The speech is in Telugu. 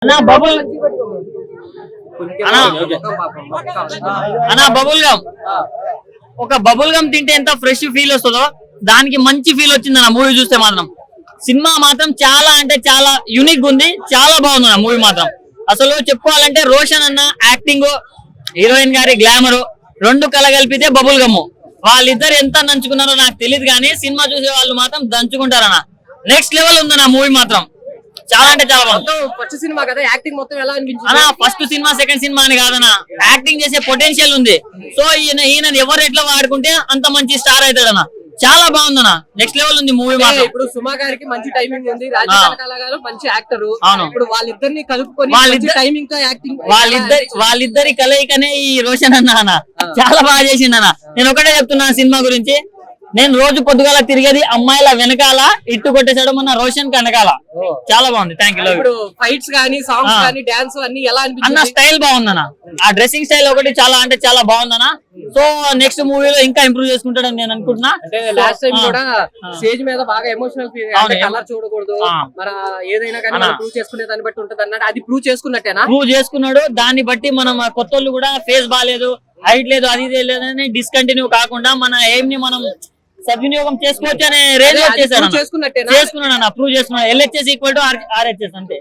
అన్నా బబుల్ అన్నా బబుల్ గమ్ ఒక బబుల్ గమ్ తింటే ఎంత ఫ్రెష్ ఫీల్ వస్తుందో దానికి మంచి ఫీల్ వచ్చింది అన్న మూవీ చూస్తే మాత్రం. సినిమా మాత్రం చాలా అంటే చాలా యూనిక్ ఉంది, చాలా బాగుంది అన్న మూవీ మాత్రం. అసలు చెప్పుకోవాలంటే రోషన్ అన్న యాక్టింగ్, హీరోయిన్ గారి గ్లామర్ రెండు కలగలిపితే బబుల్ గమ్. వాళ్ళిద్దరు ఎంత దంచుకున్నారో నాకు తెలియదు కానీ సినిమా చూసే వాళ్ళు మాత్రం దంచుకుంటారన్న. నెక్స్ట్ లెవెల్ ఉందన్న మూవీ మాత్రం, చాలా అంటే చాలా బాగుంది. ఫస్ట్ సినిమా కదా, యాక్టింగ్ మొత్తం ఎలా అనిపించింది అన్న? ఫస్ట్ సినిమా సెకండ్ సినిమా అని కాదన్న, యాక్టింగ్ చేసే పొటెన్షియల్ ఉంది. సో ఈయన ఎవరు ఎట్లా వాడుకుంటే అంత మంచి స్టార్ అవుతాడన్న. చాలా బాగుందన్న, నెక్స్ట్ లెవెల్ ఉంది మూవీ మాత్రం. ఇప్పుడు సుమా గారికి మంచి టైమింగ్ ఉంది, రాజకీయ గారు మంచి యాక్టర్. ఇప్పుడు వాళ్ళిద్దరిని కలుపుకొని టైమింగ్ తో యాక్టింగ్ వాళ్ళిద్దరి కలయికనే ఈ రోషన్ అన్న చాలా బాగా చేసిండన్న. నేను ఒకటే చెప్తున్నాను సినిమా గురించి, నేను రోజు పొద్దుగాల తిరిగేది అమ్మాయిల వెనకాల, ఇట్టు కొట్టేసాడు మన రోషన్ వెనకాల. చాలా బాగుంది, థ్యాంక్ యూ. ఇప్పుడు ఫైట్స్ గానీ సాంగ్స్ గానీ డాన్స్ అన్ని ఎలా అన్న? అనిపించింది? స్టైల్ బాగుందన్న, ఆ డ్రెస్సింగ్ స్టైల్ ఒకటి చాలా అంటే చాలా బాగుందన్న. సో నెక్స్ట్ మూవీలో ఇంకా ఇంప్రూవ్ చేసుకుంటాడని నేను అనుకుంటున్నా. అంటే లాస్ట్ టైం కూడా స్టేజ్ మీద బాగా ఎమోషనల్ ఫీల్, కలర్ చూడకూడదు, మన ఏదైనా కానీ మనం ప్రూవ్ చేసుకునే దాన్ని బట్టి ఉంటది అన్నాడు. అది ప్రూవ్ చేసుకున్నట్టేనా? ప్రూవ్ చేసుకున్నాడు. దాన్ని బట్టి మనం కొత్త వాళ్ళు కూడా ఫేస్ బాగాలేదు, హైట్ లేదు, అది లేదని డిస్కంటిన్యూ కాకుండా మన ఎయిమ్ ని మనం సద్వినియోగం చేసుకోవచ్చు అనే రేంజ్ లో చేశారు. చేసుకున్నట్టేనా? చేసుకున్నాడు అన్న, ప్రూవ్ చేసుకున్నాడు. LHS ఈక్వల్ టు RHS అంతే.